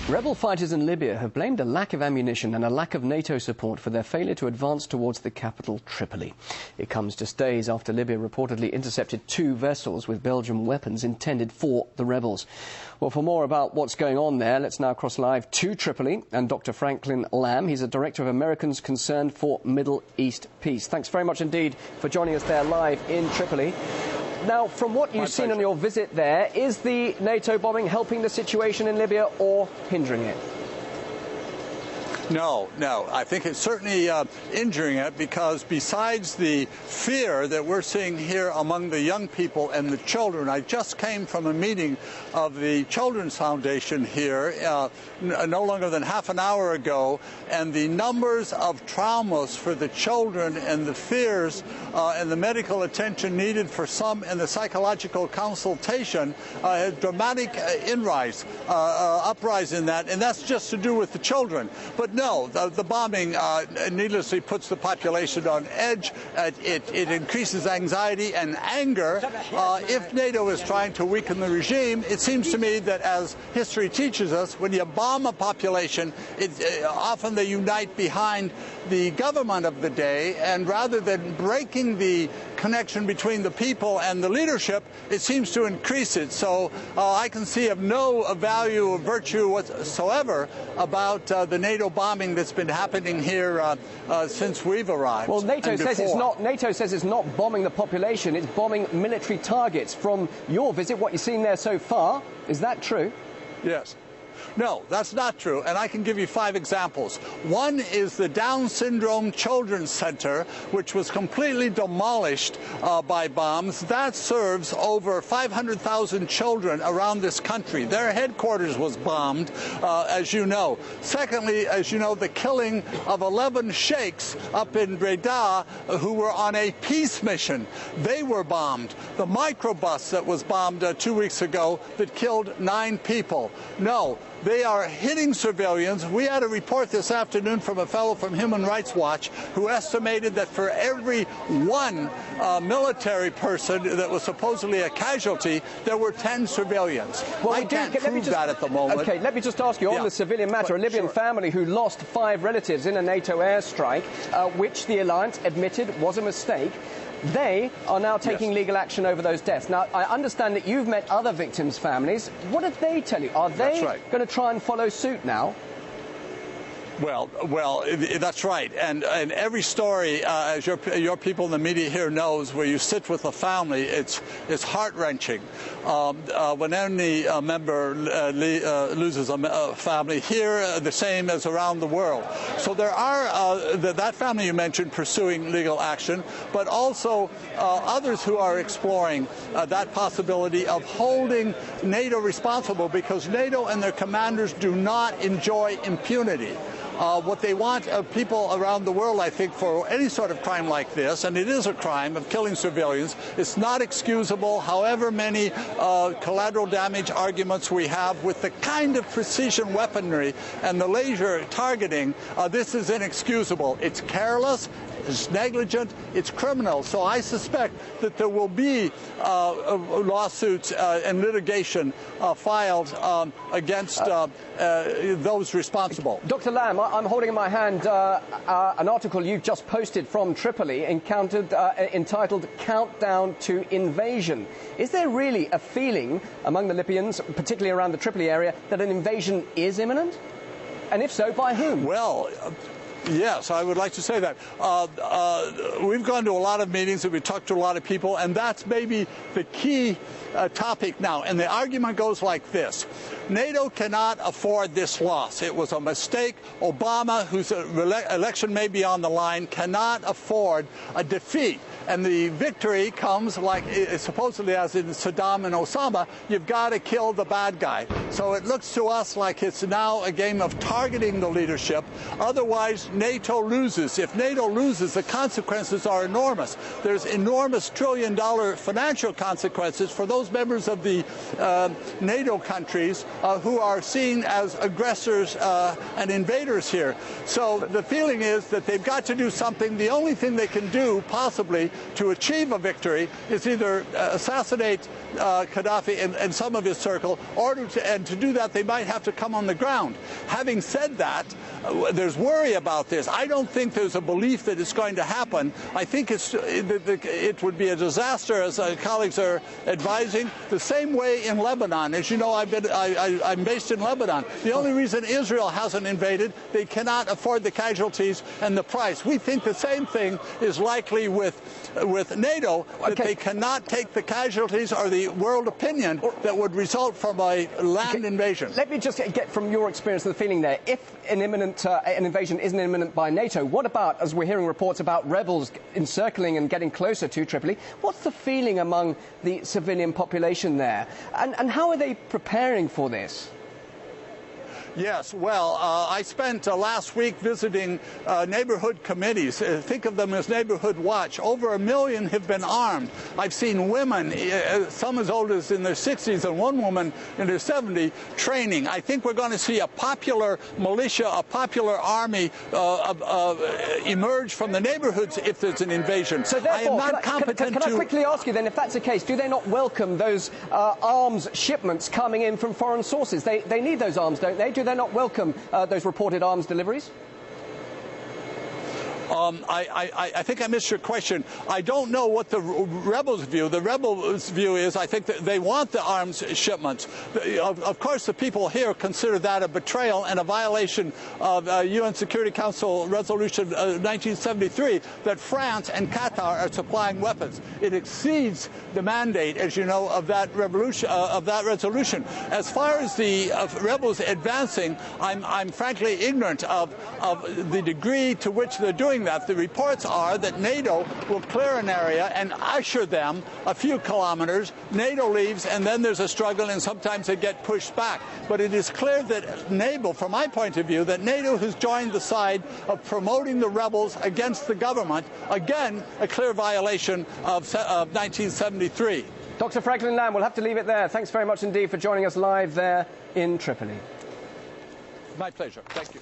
Rebel fighters in Libya have blamed a lack of ammunition and a lack of NATO support for their failure to advance towards the capital, Tripoli. It comes just days after Libya reportedly intercepted 2 vessels with Belgian weapons intended for the rebels. Well, for more about what's going on there, let's now cross live to Tripoli and Dr. Franklin Lamb. He's a director of Americans Concerned for Middle East Peace. Thanks very much indeed for joining us there live in Tripoli. Now, from what you've seen on your visit there, is the NATO bombing helping the situation in Libya or hindering it? No. I think it's certainly injuring it, because besides the fear that we're seeing here among the young people and the children, I just came from a meeting of the Children's Foundation here no longer than half an hour ago, and the numbers of traumas for the children and the fears and the medical attention needed for some and the psychological consultation has dramatic uprise in that, and that's just to do with the children. But no, the bombing needlessly puts the population on edge. It increases anxiety and anger. If NATO is trying to weaken the regime, it seems to me that, as history teaches us, when you bomb a population, often they unite behind the government of the day, and rather than breaking the connection between the people and the leadership, it seems to increase it. So I can see of no value or virtue whatsoever about the NATO bombing that's been happening here since we've arrived. Well, NATO says it's not bombing the population, it's bombing military targets. From your visit, what you've seen there so far, is that true? Yes. No, that's not true, and I can give you 5 examples. One is the Down Syndrome Children's Center, which was completely demolished by bombs. That serves over 500,000 children around this country. Their headquarters was bombed, as you know. Secondly, as you know, the killing of 11 sheikhs up in Breda who were on a peace mission. They were bombed. The microbus that was bombed 2 weeks ago that killed 9 people. No. They are hitting civilians. We had a report this afternoon from a fellow from Human Rights Watch who estimated that for every 1 military person that was supposedly a casualty, there were 10 civilians. Well, I can't prove that at the moment. Okay, let me just ask you on the civilian matter. A Libyan family who lost 5 relatives in a NATO airstrike, which the alliance admitted was a mistake. They are now taking legal action over those deaths. Now, I understand that you've met other victims' families. What did they tell you? Are they going to try and follow suit now? Well, that's right. And every story, as your people in the media here knows, where you sit with a family, it's heart-wrenching. When any member loses a family here, the same as around the world. So there are that family you mentioned pursuing legal action, but also others who are exploring that possibility of holding NATO responsible, because NATO and their commanders do not enjoy impunity. What they want people around the world, I think, for any sort of crime like this, and it is a crime of killing civilians, it's not excusable, however many collateral damage arguments we have with the kind of precision weaponry and the laser targeting. This is inexcusable. It's careless, it's negligent, it's criminal. So I suspect that there will be lawsuits and litigation filed against those responsible. Dr. Lamb, I'm holding in my hand an article you've just posted from Tripoli entitled Countdown to Invasion. Is there really a feeling among the Libyans, particularly around the Tripoli area, that an invasion is imminent? And if so, by whom? Well, yes, I would like to say that. We've gone to a lot of meetings and we've talked to a lot of people, and that's maybe the key topic now. And the argument goes like this. NATO cannot afford this loss. It was a mistake. Obama, whose election may be on the line, cannot afford a defeat. And the victory comes, like supposedly as in Saddam and Osama, you've got to kill the bad guy. So it looks to us like it's now a game of targeting the leadership. Otherwise, NATO loses. If NATO loses, the consequences are enormous. There's enormous trillion-dollar financial consequences for those members of the NATO countries who are seen as aggressors and invaders here. So the feeling is that they've got to do something. The only thing they can do, possibly, to achieve a victory is either assassinate Gaddafi and some of his circle, or to do that they might have to come on the ground. Having said that, there's worry about this. I don't think there's a belief that it's going to happen. I think it would be a disaster, as colleagues are advising, the same way in Lebanon. As you know, I'm based in Lebanon. The only reason Israel hasn't invaded, they cannot afford the casualties and the price. We think the same thing is likely with NATO, that they cannot take the casualties or the world opinion that would result from a land invasion. Let me just get from your experience the feeling there. If an invasion isn't imminent by NATO, what about, as we're hearing reports about rebels encircling and getting closer to Tripoli, what's the feeling among the civilian population there? And how are they preparing for this? Yes, well, I spent last week visiting neighborhood committees. Think of them as neighborhood watch. Over 1 million have been armed. I've seen women, some as old as in their 60s and one woman in her 70s, training. I think we're going to see a popular militia, a popular army emerge from the neighborhoods if there's an invasion. So therefore, I am not competent can I quickly ask you then, if that's the case, do they not welcome those arms shipments coming in from foreign sources? They need those arms, don't they? Do they not welcome those reported arms deliveries? I think I missed your question. I don't know what the rebels' view. The rebels' view is, I think that they want the arms shipments. Of course, the people here consider that a betrayal and a violation of UN Security Council Resolution 1973 that France and Qatar are supplying weapons. It exceeds the mandate, as you know, of that resolution. As far as the rebels advancing, I'm frankly ignorant of the degree to which they're doing that. The reports are that NATO will clear an area and usher them a few kilometers. NATO leaves, and then there's a struggle, and sometimes they get pushed back. But it is clear that NATO, from my point of view, that NATO has joined the side of promoting the rebels against the government. Again, a clear violation of 1973. Dr. Franklin Lamb, we'll have to leave it there. Thanks very much indeed for joining us live there in Tripoli. My pleasure. Thank you.